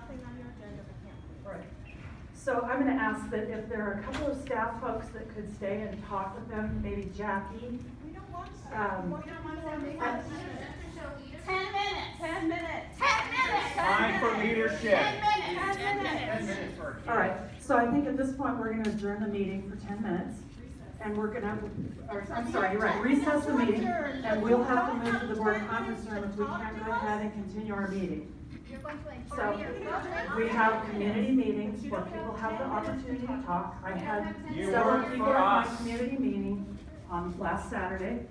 nothing on your agenda but can't please. Right. So I'm going to ask that if there are a couple of staff folks that could stay and talk with them, maybe Jackie. We don't want to. Um, We don't want to. 10 minutes. 10 minutes. 10 minutes. Time for leadership. 10 minutes. 10 minutes for All right, so I think at this point, we're going to adjourn the meeting for 10 minutes. And we're going to, I'm sorry, you're right, recess the meeting. And we'll have to move to the board conference room if we can go ahead and continue our meeting. So we have community meetings where people have the opportunity to talk. I had You several work people for at my us. community meeting on last Saturday.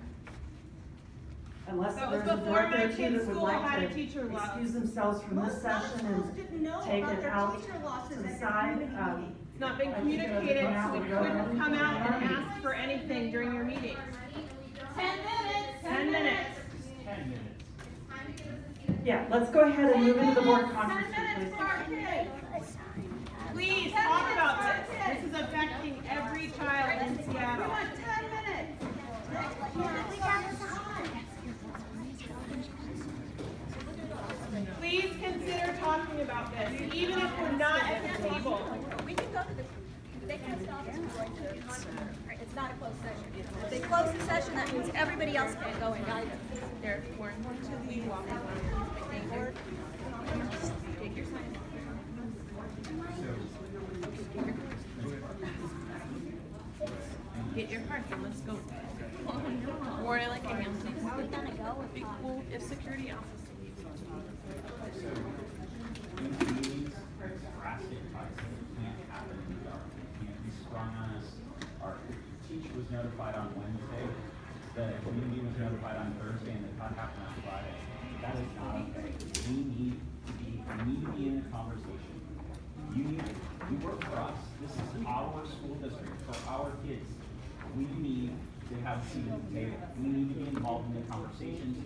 Unless That was there's a before board my there too kid's that would school had like a teacher to loss. excuse themselves from this Most session schools and didn't know take about it their out teacher to losses the at side. community meetings. It's not been I think it was communicated, going so out we and couldn't going come out out. and ask for anything during your meeting. 10 minutes. 10 minutes. 10 minutes. Yeah, let's go ahead and move into the board conference 10 room, minutes for our kids. Please talk about this. This is affecting every child in We Seattle. want 10 minutes. Please consider talking about this, even if we're not at the table. We can go to the, they can stop us from going to the conference. It's not a closed session. If they close the session, that means everybody else can't go in either. There, we're going to the board. Take your sign. Get your cards and let's go. Or like a hand. Are we gonna go? Well, if security asks us to leave. These drastic cuts can't happen in the dark. They can't be sprung on us. Our teacher was notified on Wednesday. The community was notified on Thursday, and the cut happened on Friday. That is not okay. We need to be in the conversation. You work for us. This is our school district for our kids. We need to have a seat at the table. We need to be involved in the conversations.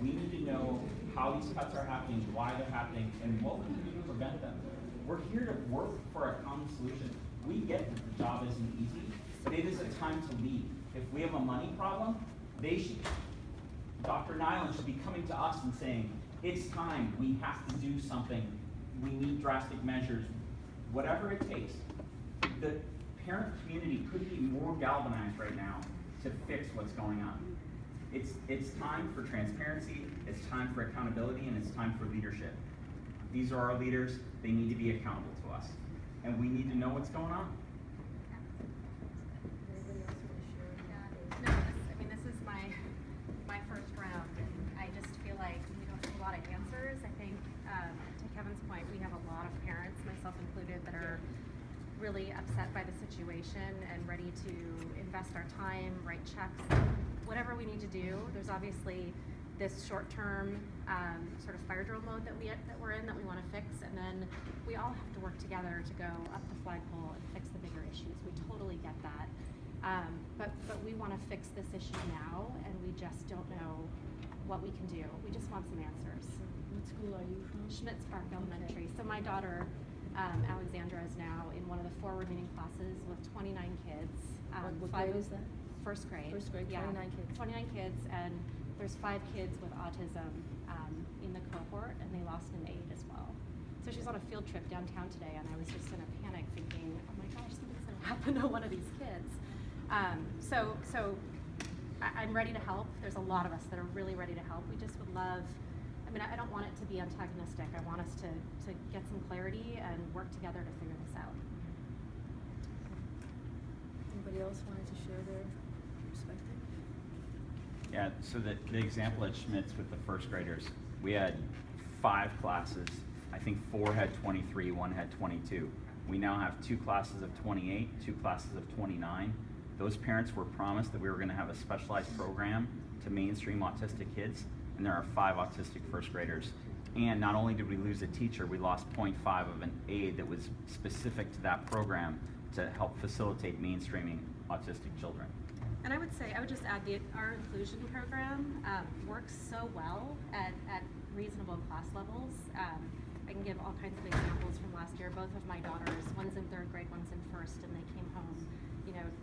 We need to know how these cuts are happening, why they're happening, and what we can do to prevent them. We're here to work for a common solution. We get that the job isn't easy, but it is a time to lead. If we have a money problem, Dr. Nyland should be coming to us and saying, it's time, we have to do something. We need drastic measures, whatever it takes. The parent community could be more galvanized right now to fix what's going on. It's time for transparency, it's time for accountability, and it's time for leadership. These are our leaders, they need to be accountable to us. And we need to know what's going on. No, this is my first round, and I just feel like we don't have a lot of answers. I think, to Kevin's point, we have a lot of parents, myself included, that are really upset by the situation and ready to invest our time, write checks, whatever we need to do. There's obviously this short-term sort of fire drill mode that we're in that we want to fix, and then we all have to work together to go up the flagpole and fix the bigger issues. We totally get that, but we want to fix this issue now, and we just don't know what we can do. We just want some answers. What school are you from? Schmitz Park Elementary. So my daughter, Alexandra, is now in one of the 4 remaining classes with 29 kids. What grade is that? First grade. First grade, 29 kids. 29 kids, and there's 5 kids with autism in the cohort, and they lost an aide as well. So she's on a field trip downtown today, and I was just in a panic thinking, oh my gosh, something's gonna happen to one of these kids. So I'm ready to help. There's a lot of us that are really ready to help. We just would love, I don't want it to be antagonistic. I want us to get some clarity and work together to figure this out. Anybody else wanted to share their perspective? Yeah, so the example at Schmitz with the first graders, we had 5 classes. I think 4 had 23, 1 had 22. We now have 2 classes of 28, 2 classes of 29. Those parents were promised that we were going to have a specialized program to mainstream autistic kids, and there are 5 autistic first graders. And not only did we lose a teacher, we lost 0.5 of an aide that was specific to that program to help facilitate mainstreaming autistic children. And I would just add our inclusion program works so well at reasonable class levels. I can give all kinds of examples from last year. Both of my daughters, one's in 3rd grade, one's in 1st, and they came home,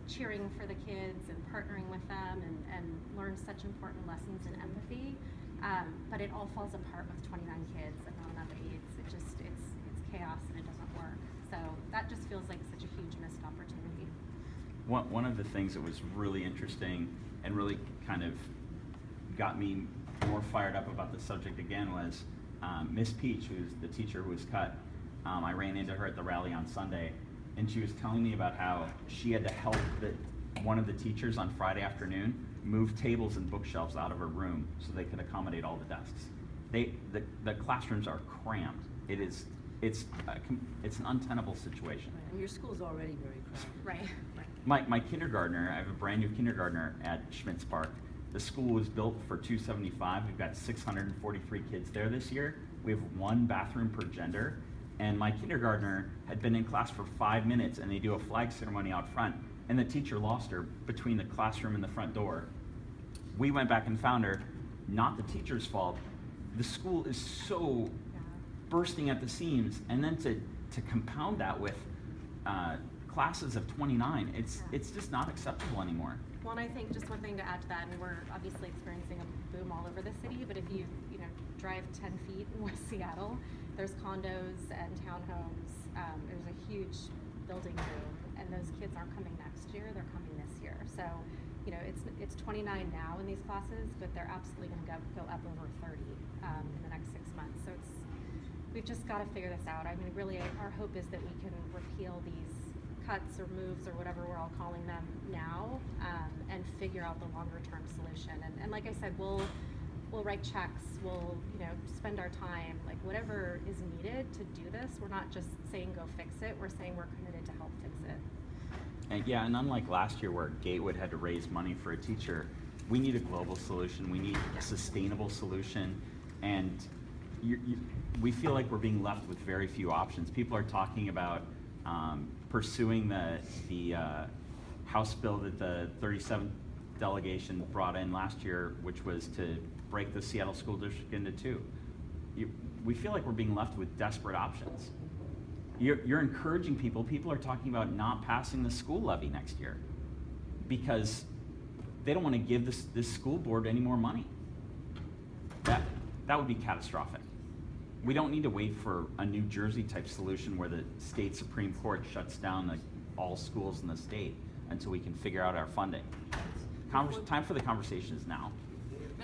cheering for the kids and partnering with them and learned such important lessons in empathy. But it all falls apart with 29 kids and not enough aides. It's chaos and it doesn't work. So that just feels like such a huge missed opportunity. One of the things that was really interesting and really kind of got me more fired up about the subject again was Miss Peach, who's the teacher who was cut. I ran into her at the rally on Sunday, and she was telling me about how she had to help one of the teachers on Friday afternoon move tables and bookshelves out of her room so they could accommodate all the desks. The classrooms are crammed. It's an untenable situation. Right, and your school's already very crowded. Right. My kindergartner, I have a brand new kindergartner at Schmitz Park. The school was built for 275. We've got 643 kids there this year. We have 1 bathroom per gender. And my kindergartner had been in class for 5 minutes, and they do a flag ceremony out front, and the teacher lost her between the classroom and the front door. We went back and found her. Not the teacher's fault. The school is so bursting at the seams, and then to compound that with classes of 29, it's just not acceptable anymore. Well, and I think just one thing to add to that, and we're obviously experiencing a boom all over the city, but if you drive 10 feet in West Seattle, there's condos and townhomes. There's a huge building boom, and those kids aren't coming next year, they're coming this year. So, it's 29 now in these classes, but they're absolutely gonna go up over 30 in the next 6 months. So we've just gotta figure this out. I mean, really, our hope is that we can repeal these cuts or moves or whatever we're all calling them now, and figure out the longer term solution. And like I said, we'll write checks, we'll spend our time, like whatever is needed to do this. We're not just saying go fix it, we're saying we're committed to help fix it. And unlike last year where Gatewood had to raise money for a teacher, we need a global solution, we need a sustainable solution, and we feel like we're being left with very few options. People are talking about pursuing the House bill that the 37th delegation brought in last year, which was to break the Seattle School District into 2. We feel like we're being left with desperate options. You're encouraging people are talking about not passing the school levy next year because they don't want to give this school board any more money. That would be catastrophic. We don't need to wait for a New Jersey type solution where the state Supreme Court shuts down all schools in the state until we can figure out our funding. Time for the conversation is now.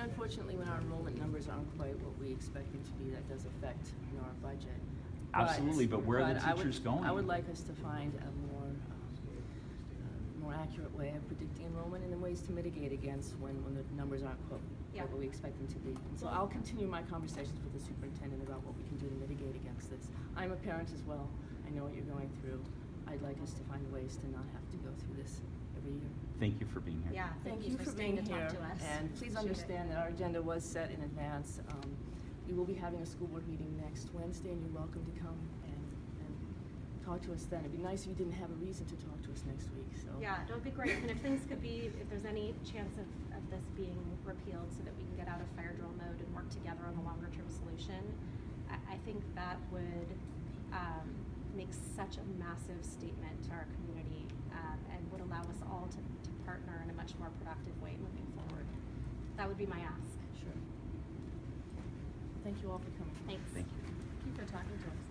Unfortunately, when our enrollment numbers aren't quite what we expect them to be, that does affect our budget. Absolutely, but where are the teachers going? I would like us to find a more accurate way of predicting enrollment and then ways to mitigate against when the numbers aren't quite what we expect them to be. And so I'll continue my conversations with the superintendent about what we can do to mitigate against this. I'm a parent as well. I know what you're going through. I'd like us to find ways to not have to go through this every year. Thank you for being here. Yeah, Thank you for staying being to here. talk to us. And please understand that our agenda was set in advance. We will be having a school board meeting next Wednesday, and you're welcome to come and talk to us then. It'd be nice if you didn't have a reason to talk to us next week. So Yeah, it would be great. And if there's any chance of this being repealed so that we can get out of fire drill mode and work together on the longer term solution, I think that would make such a massive statement to our community and would allow us all to partner in a much more productive way moving forward. That would be my ask. sure. Thank you all for coming. Thanks. Thank you. Thank you for talking to us.